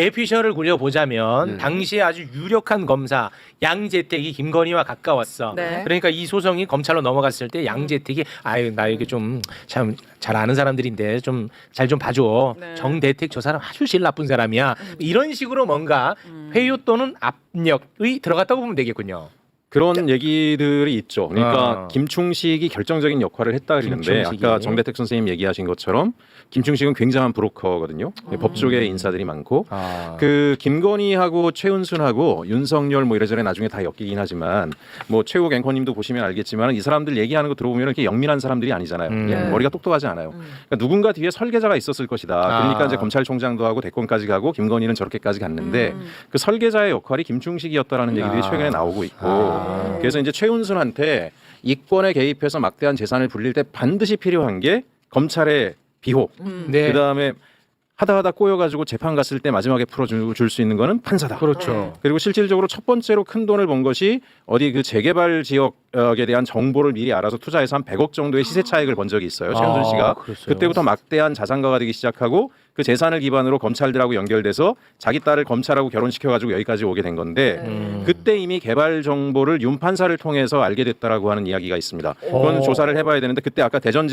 대피셜을 굴려보자면 당시에 아주 유력한 검사 양재택이 김건희와 가까웠어. 네. 그러니까 이 소송이 검찰로 넘어갔을 때 양재택이 아유 나 이게 좀 참 잘 아는 사람들인데 좀 잘 좀 봐줘. 네. 정대택 저 사람 아주 질 나쁜 사람이야. 이런 식으로 뭔가 회유 또는 압력이 들어갔다고 보면 되겠군요. 그런 얘기들이 있죠. 그러니까 아. 김충식이 결정적인 역할을 했다 그러는데 김충식이. 아까 정대택 선생님 얘기하신 것처럼 김충식은 굉장한 브로커거든요. 법조계 인사들이 많고 그 김건희하고 최은순하고 윤석열 뭐 이래저래 나중에 다 엮이긴 하지만 뭐 최욱 앵커님도 보시면 알겠지만 이 사람들 얘기하는 거 들어보면 이렇게 영민한 사람들이 아니잖아요. 네. 머리가 똑똑하지 않아요. 그러니까 누군가 뒤에 설계자가 있었을 것이다. 그러니까 이제 검찰총장도 하고 대권까지 가고 김건희는 저렇게까지 갔는데 그 설계자의 역할이 김충식이었다라는 얘기들이 최근에 나오고 있고 그래서 이제 최은순한테 이권에 개입해서 막대한 재산을 불릴 때 반드시 필요한 게 검찰의 비호. 네. 그다음에 하다 꼬여가지고 재판 갔을 때 마지막에 풀어줄 수 있는 거는 판사다. 그렇죠. 그리고 실질적으로 첫 번째로 큰 돈을 번 것이 어디 그 재개발 지역에 대한 정보를 미리 알아서 투자해서 한 100억 정도의 시세 차익을 번 적이 있어요. 최은순 씨가. 그랬어요. 그때부터 막대한 자산가가 되기 시작하고 그 재산을 기반으로 검찰들하고 연결돼서 자기 딸을 검찰하고 결혼시켜가지고 여기까지 오게 된 건데 그때 이미 개발 정보를 윤 판사를 통해서 알게 됐다라고 하는 이야기가 있습니다. 그건 조사를 해봐야 되는데 그때 아까 대전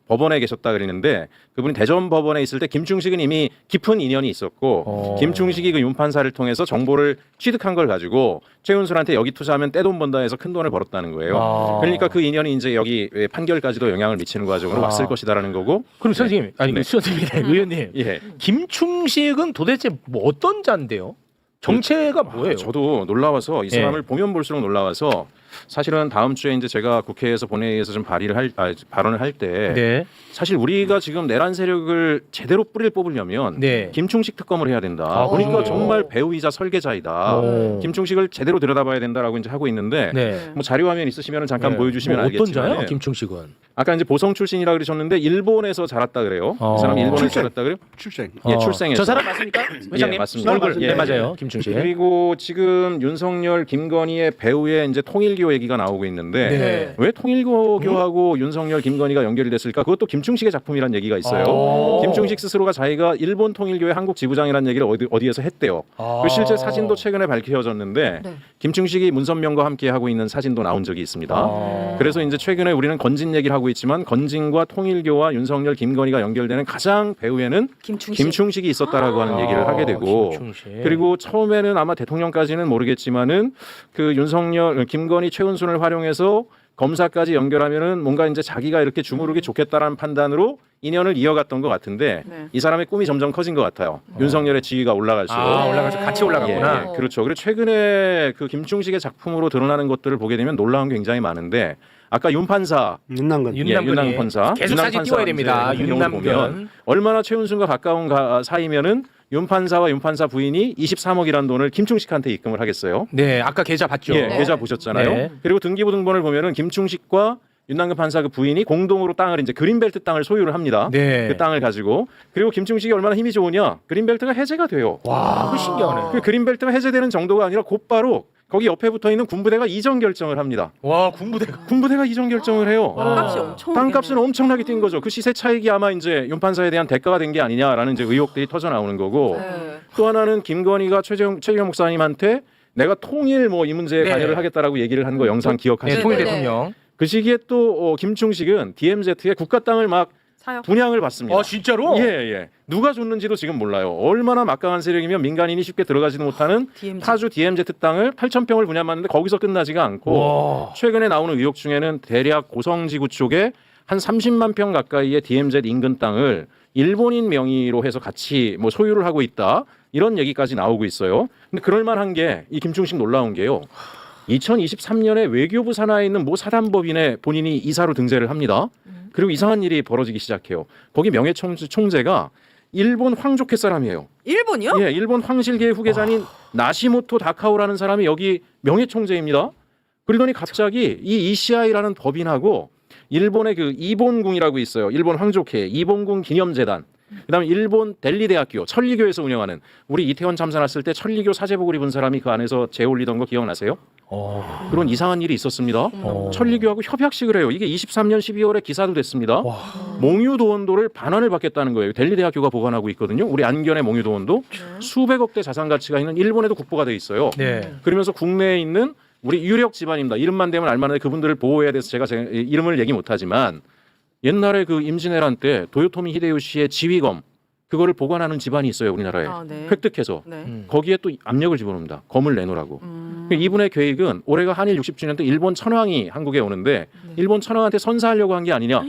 법원에 계셨다 그랬는데 그분이 대전 법원에 있을 때 김충식은 이미 깊은 인연이 있었고 김충식이 그 윤 판사를 통해서 정보를 취득한 걸 가지고 최은순한테 여기 투자하면 떼돈 번다 해서 큰 돈을 벌었다는 거예요. 그러니까 그 인연이 이제 여기 판결까지도 영향을 미치는 과정으로 왔을 것이다라는 거고. 그럼 선생님 아니 네. 수선님이네 의원님. 예. 김충식은 도대체 뭐 어떤 자인데요? 정체가 뭐예요? 저도 놀라워서 이 사람을 보면 볼수록 놀라워서 사실은 다음 주에 이제 제가 국회에서 본회의에서 좀 발언을 할 때 네. 사실 우리가 지금 내란 세력을 제대로 뿌리를 뽑으려면 네. 김충식 특검을 해야 된다. 그러니까 그래요? 정말 배우이자 설계자이다. 김충식을 제대로 들여다봐야 된다라고 이제 하고 있는데 네. 뭐 자료 화면 있으시면 잠깐 네. 보여주시면 뭐 알겠지만 어떤 자요? 김충식은. 아까 이제 보성 출신이라 그러셨는데 일본에서 자랐다 그래요. 이 사람 일본에서 출생. 자랐다 그래요? 출생. 예, 출생했어요. 저 사람 맞습니까? 회장님? 예, 맞습니다. 얼굴 예, 네, 예. 맞아요. 김충식. 그리고 지금 윤석열, 김건희의 배우의 이제 통일교 얘기가 나오고 있는데 네. 왜 통일교하고 윤석열, 김건희가 연결이 됐을까? 그것도 김충식의 작품이라는 얘기가 있어요. 김충식 스스로가 자기가 일본 통일교의 한국 지부장이라는 얘기를 어디에서 했대요. 그 실제 사진도 최근에 밝혀졌는데 김충식이 문선명과 함께 하고 있는 사진도 나온 적이 있습니다. 그래서 이제 최근에 우리는 건진 얘기를 하고 있지만 건진과 통일교와 윤석열, 김건희가 연결되는 가장 배후에는 김충식이 있었다라고 하는 얘기를 하게 되고 김충식. 그리고 처음에는 아마 대통령까지는 모르겠지만은 그 윤석열, 김건희, 최은순을 활용해서 검사까지 연결하면은 뭔가 이제 자기가 이렇게 주무르기 좋겠다라는 판단으로 인연을 이어갔던 것 같은데 이 사람의 꿈이 점점 커진 것 같아요. 윤석열의 지위가 올라갈수록. 올라가서 같이 올라갔구나. 예, 그렇죠. 그리고 최근에 그 김충식의 작품으로 드러나는 것들을 보게 되면 놀라운 게 굉장히 많은데 아까 윤 판사 윤남근. 윤남근이 윤남 판사 계속 사진 띄워야 됩니다. 윤남근. 보면 얼마나 최은순과 가까운 사이면은 윤 판사와 윤 판사 부인이 23억이라는 돈을 김충식한테 입금을 하겠어요. 네, 아까 계좌 봤죠. 예, 계좌 보셨잖아요. 네. 그리고 등기부등본을 보면은 김충식과 윤남근 판사 그 부인이 공동으로 땅을 이제 그린벨트 땅을 소유를 합니다. 네. 그 땅을 가지고 그리고 김충식이 얼마나 힘이 좋으냐? 그린벨트가 해제가 돼요. 와, 그 신기하네. 그 그린벨트가 해제되는 정도가 아니라 곧바로 거기 옆에 붙어 있는 군부대가 이전 결정을 합니다. 와, 군부대가 이전 결정을 해요. 땅값이 엄청 땅값은 엄청나게 뛴 거죠. 그 시세 차익이 아마 이제 윤 판사에 대한 대가가 된 게 아니냐라는 이제 의혹들이 터져 나오는 거고. 또 하나는 김건희가 최재형 목사님한테 내가 통일 뭐 이 문제에 네. 관여를 하겠다라고 얘기를 한 거 영상 네, 기억하시죠? 통일 대통령. 그 시기에 또 김충식은 DMZ에 국가 땅을 막 분양을 받습니다. 진짜로? 예, 예. 누가 줬는지도 지금 몰라요. 얼마나 막강한 세력이면 민간인이 쉽게 들어가지도 못하는 파주 DMZ 땅을 8,000평을 분양받는데 거기서 끝나지가 않고 와. 최근에 나오는 의혹 중에는 대략 고성지구 쪽에 한 30만 평 가까이의 DMZ 인근 땅을 일본인 명의로 해서 같이 뭐 소유를 하고 있다. 이런 얘기까지 나오고 있어요. 근데 그럴 만한 게 이 김충식 놀라운 게요. 2023년에 외교부 산하에 있는 모 사단법인에 본인이 이사로 등재를 합니다. 그리고 이상한 일이 벌어지기 시작해요. 거기 명예총재가 일본 황족회 사람이에요. 일본이요? 예, 일본 황실계의 후계자인 나시모토 다카오라는 사람이 여기 명예총재입니다. 그러더니 갑자기 이 ECI라는 법인하고 일본의 그 이본궁이라고 있어요. 일본 황족회 이본궁 기념재단 그다음에 일본 델리 대학교 천리교에서 운영하는 우리 이태원 참사 났을 때 천리교 사제복을 입은 사람이 그 안에서 제 올리던 거 기억나세요? 그런 이상한 일이 있었습니다. 천리교하고 협약식을 해요. 이게 23년 12월에 기사도 됐습니다. 몽유도원도를 반환을 받겠다는 거예요. 델리 대학교가 보관하고 있거든요. 우리 안견의 몽유도원도 수백억대 자산 가치가 있는 일본에도 국보가 돼 있어요. 네. 그러면서 국내에 있는 우리 유력 집안입니다. 이름만 대면 알만한데 그분들을 보호해야 돼서 제가 제 이름을 얘기 못하지만 옛날에 그 임진왜란 때 도요토미 히데요시의 지휘검 그거를 보관하는 집안이 있어요. 우리나라에 네. 획득해서 네. 거기에 또 압력을 집어넣습니다. 검을 내놓으라고. 이분의 계획은 올해가 한일 60주년 때 일본 천황이 한국에 오는데 일본 천황한테 선사하려고 한 게 아니냐.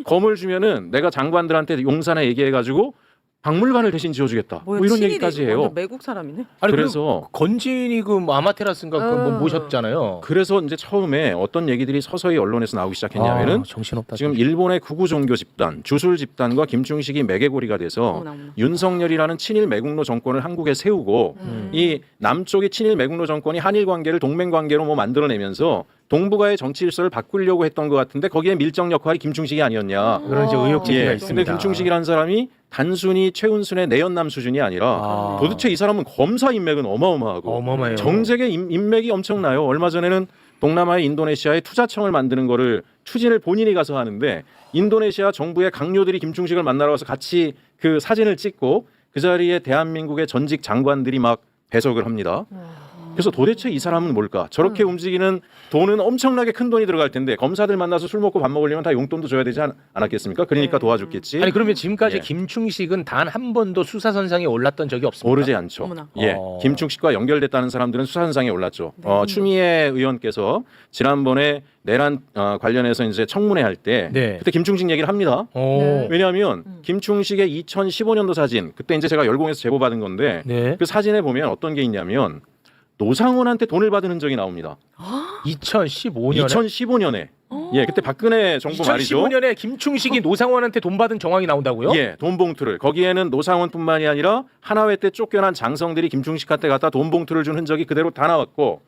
검을 주면은 내가 장관들한테 용산에 얘기해가지고 박물관을 대신 지어주겠다. 뭐 이런 얘기까지 해요. 완전 외국 사람이네. 아니 그래서 그 건진이 그 아마테라스인가 그뭐 모셨잖아요. 그래서 이제 처음에 어떤 얘기들이 서서히 언론에서 나오기 시작했냐면은 정신없다. 지금 일본의 극우 종교 집단 주술 집단과 김충식이 매개고리가 돼서 어머나. 윤석열이라는 친일 매국노 정권을 한국에 세우고 이 남쪽의 친일 매국노 정권이 한일 관계를 동맹 관계로 뭐 만들어내면서 동북아의 정치 질서를 바꾸려고 했던 것 같은데 거기에 밀정 역할이 김충식이 아니었냐. 그런 이제 의혹 제기가 예, 있습니다. 근데 김충식이라는 사람이 단순히 최은순의 내연남 수준이 아니라 도대체 이 사람은 검사 인맥은 어마어마하고 어마어마해요. 정재계 인맥이 엄청나요. 얼마 전에는 동남아의 인도네시아에 투자청을 만드는 거를 추진을 본인이 가서 하는데 인도네시아 정부의 강요들이 김충식을 만나러 가서 같이 그 사진을 찍고 그 자리에 대한민국의 전직 장관들이 막 배석을 합니다. 그래서 도대체 이 사람은 뭘까? 저렇게 움직이는 돈은 엄청나게 큰 돈이 들어갈 텐데 검사들 만나서 술 먹고 밥 먹으려면 다 용돈도 줘야 되지 않았겠습니까? 그러니까 도와줬겠지. 아니 그러면 지금까지 예. 김충식은 단 한 번도 수사선상에 올랐던 적이 없습니다. 오르지 않죠. 어머나. 예, 김충식과 연결됐다는 사람들은 수사선상에 올랐죠. 추미애 의원께서 지난번에 내란 관련해서 이제 청문회 할 때 네. 그때 김충식 얘기를 합니다. 오. 왜냐하면 김충식의 2015년도 사진 그때 이제 제가 열공해서 제보 받은 건데 네. 그 사진에 보면 어떤 게 있냐면 노상원한테 돈을 받은 흔적이 나옵니다. 2015년에 2015년에 예 그때 박근혜 정부 말이죠. 2015년에 김충식이 노상원한테 돈 받은 정황이 나온다고요? 예, 돈 봉투를 거기에는 노상원뿐만이 아니라 하나회 때 쫓겨난 장성들이 김충식한테 갖다 돈 봉투를 준 흔적이 그대로 다 나왔고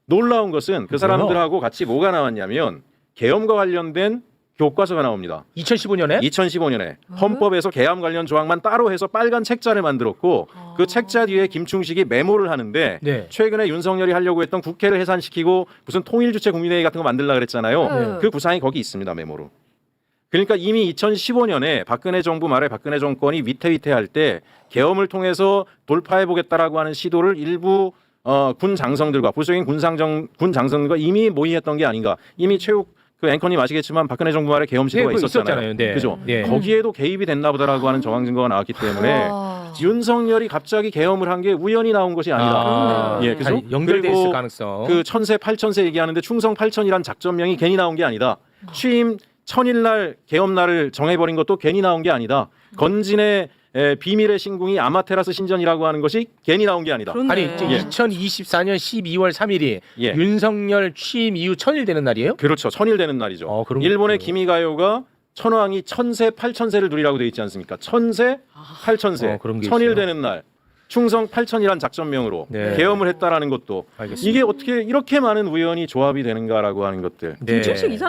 놀라운 것은 그 사람들하고 같이 뭐가 나왔냐면 계엄과 관련된 교과서가 나옵니다. 2015년에 2015년에 헌법에서 계엄 관련 조항만 따로 해서 빨간 책자를 만들었고 그 책자 뒤에 김충식이 메모를 하는데 네. 최근에 윤석열이 하려고 했던 국회를 해산시키고 무슨 통일주체 국민회의 같은 거 만들려고 그랬잖아요. 그 구상이 거기 있습니다. 메모로. 그러니까 이미 2015년에 박근혜 정부 말에 박근혜 정권이 위태위태할 때 계엄을 통해서 돌파해보겠다라고 하는 시도를 일부 군 장성들과 보수적인 군 장성들과 이미 모의했던 게 아닌가. 이미 최욱 그 앵커님 아시겠지만 박근혜 정부 말에 계엄 시도가 그거 있었잖아요. 네. 그죠? 네. 거기에도 개입이 됐나 보다라고 하는 정황 증거가 나왔기 때문에 윤석열이 갑자기 계엄을 한 게 우연히 나온 것이 아니다. 예, 그래서 연결돼 있을 그리고 가능성. 그 천세 8천세 얘기하는데 충성 8천이란 작전명이 괜히 나온 게 아니다. 취임 1000일 날 계엄 날을 정해버린 것도 괜히 나온 게 아니다. 건진의 비밀의 신궁이 아마테라스 신전이라고 하는 것이 괜히 나온 게 아니다. 그렇네. 아니 이제 예. 2024년 12월 3일이 예. 윤석열 취임 이후 1000일 되는 날이에요? 그렇죠. 1000일 되는 날이죠. 그런 일본의 거군요. 기미가요가 천황이 천세 8천세를 누리라고 돼 있지 않습니까? 천세 8천세 그런 게 1000일 있어요. 되는 날 충성 8천이란 작전명으로 네. 계엄을 했다라는 것도 알겠습니다. 이게 어떻게 이렇게 많은 우연이 조합이 되는가라고 하는 것들. 네. 김충식 이 사람